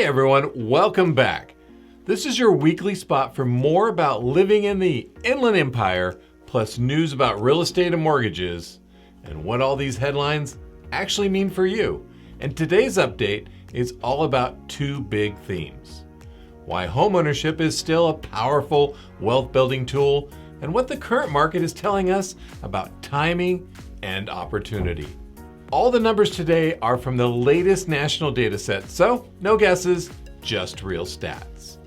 Hey everyone, welcome back. This is your weekly spot for more about living in the Inland Empire, plus news about real estate and mortgages, and what all these headlines actually mean for you. And today's update is all about two big themes: why homeownership is still a powerful wealth building tool, and what the current market is telling us about timing and opportunity. All the numbers today are from the latest national data set, so no guesses, just real stats.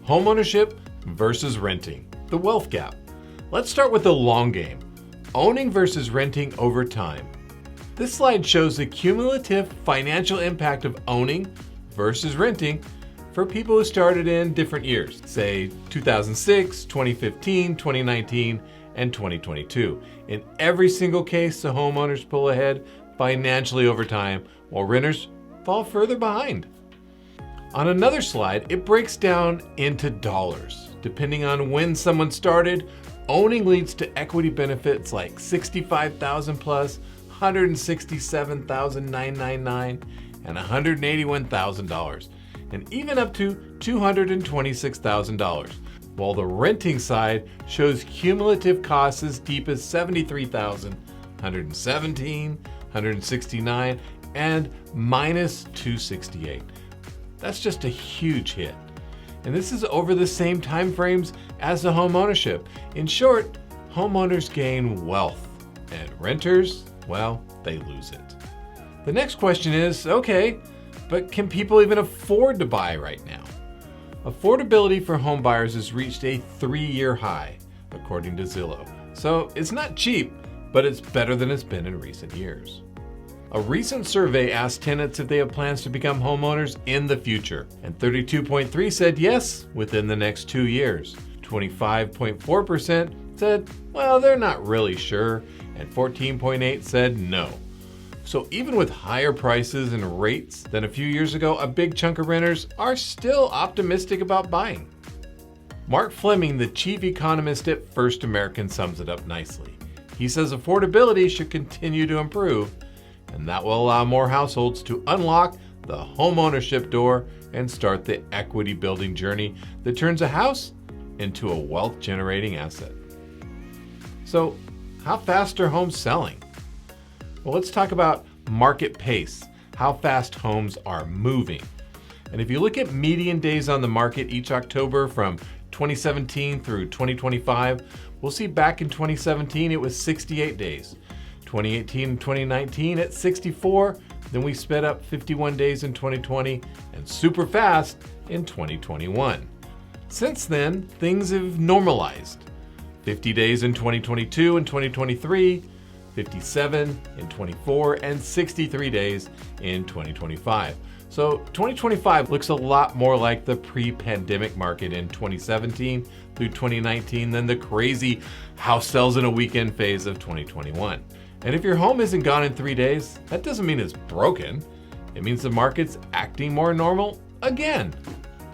Homeownership versus renting, the wealth gap. Let's start with the long game, owning versus renting over time. This slide shows the cumulative financial impact of owning versus renting for people who started in different years, say 2006, 2015, 2019, and 2022. In every single case, the homeowners pull ahead financially over time, while renters fall further behind. On another slide, it breaks down into dollars. Depending on when someone started, owning leads to equity benefits like $65,000 plus, $167,999, and $181,000, and even up to $226,000. While the renting side shows cumulative costs as deep as $73,000, $117,000, $169, and minus $268. That's just a huge hit. And this is over the same time frames as the home ownership. In short, homeowners gain wealth, and renters, well, they lose it. The next question is, okay, but can people even afford to buy right now? Affordability for home buyers has reached a 3-year high, according to Zillow. So it's not cheap, but it's better than it's been in recent years. A recent survey asked tenants if they have plans to become homeowners in the future, and 32.3% said yes within the next 2 years. 25.4% said, well, they're not really sure, and 14.8% said no. So even with higher prices and rates than a few years ago, a big chunk of renters are still optimistic about buying. Mark Fleming, the chief economist at First American, sums it up nicely. He says affordability should continue to improve, and that will allow more households to unlock the home ownership door and start the equity building journey that turns a house into a wealth generating asset. So, how fast are homes selling? Well, let's talk about market pace, how fast homes are moving. And if you look at median days on the market each October from 2017 through 2025, we'll see back in 2017 it was 68 days. 2018 and 2019 at 64, then we sped up 51 days in 2020 and super fast in 2021. Since then, things have normalized. 50 days in 2022 and 2023, 57 in 24, and 63 days in 2025. So 2025 looks a lot more like the pre-pandemic market in 2017 through 2019 than the crazy house sells in a weekend phase of 2021. And if your home isn't gone in 3 days, that doesn't mean it's broken. It means the market's acting more normal again.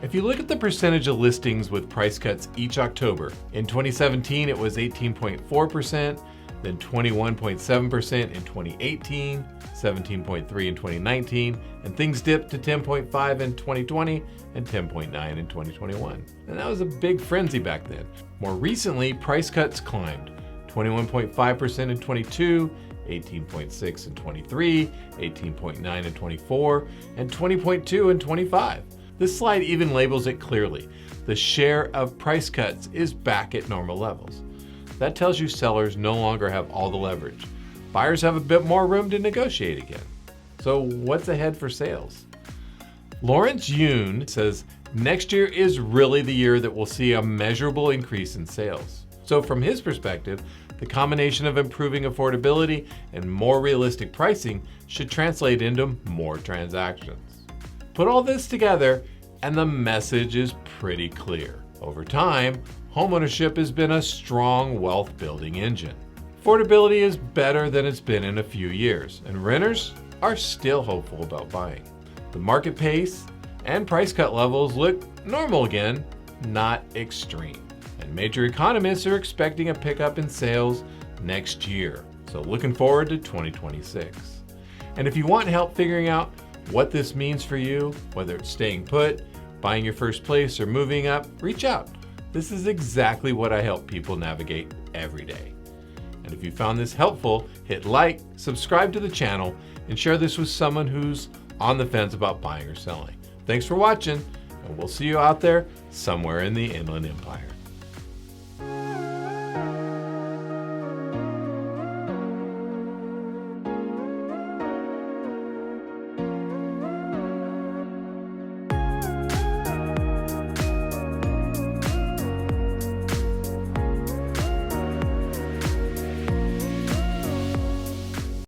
If you look at the percentage of listings with price cuts each October, in 2017 it was 18.4%, then 21.7% in 2018, 17.3% in 2019, and things dipped to 10.5% in 2020 and 10.9% in 2021. And that was a big frenzy back then. More recently, price cuts climbed. 21.5% in 22, 18.6% in 23, 18.9% in 24, and 20.2% in 25. This slide even labels it clearly. The share of price cuts is back at normal levels. That tells you sellers no longer have all the leverage. Buyers have a bit more room to negotiate again. So what's ahead for sales? Lawrence Yoon says next year is really the year that we'll see a measurable increase in sales. So from his perspective, the combination of improving affordability and more realistic pricing should translate into more transactions. Put all this together and the message is pretty clear. Over time, homeownership has been a strong wealth building engine. Affordability is better than it's been in a few years, and renters are still hopeful about buying. The market pace and price cut levels look normal again, not extreme. And major economists are expecting a pickup in sales next year. So looking forward to 2026. And if you want help figuring out what this means for you, whether it's staying put, buying your first place, or moving up, reach out. This is exactly what I help people navigate every day. And if you found this helpful, hit like, subscribe to the channel, and share this with someone who's on the fence about buying or selling. Thanks for watching, and we'll see you out there somewhere in the Inland Empire.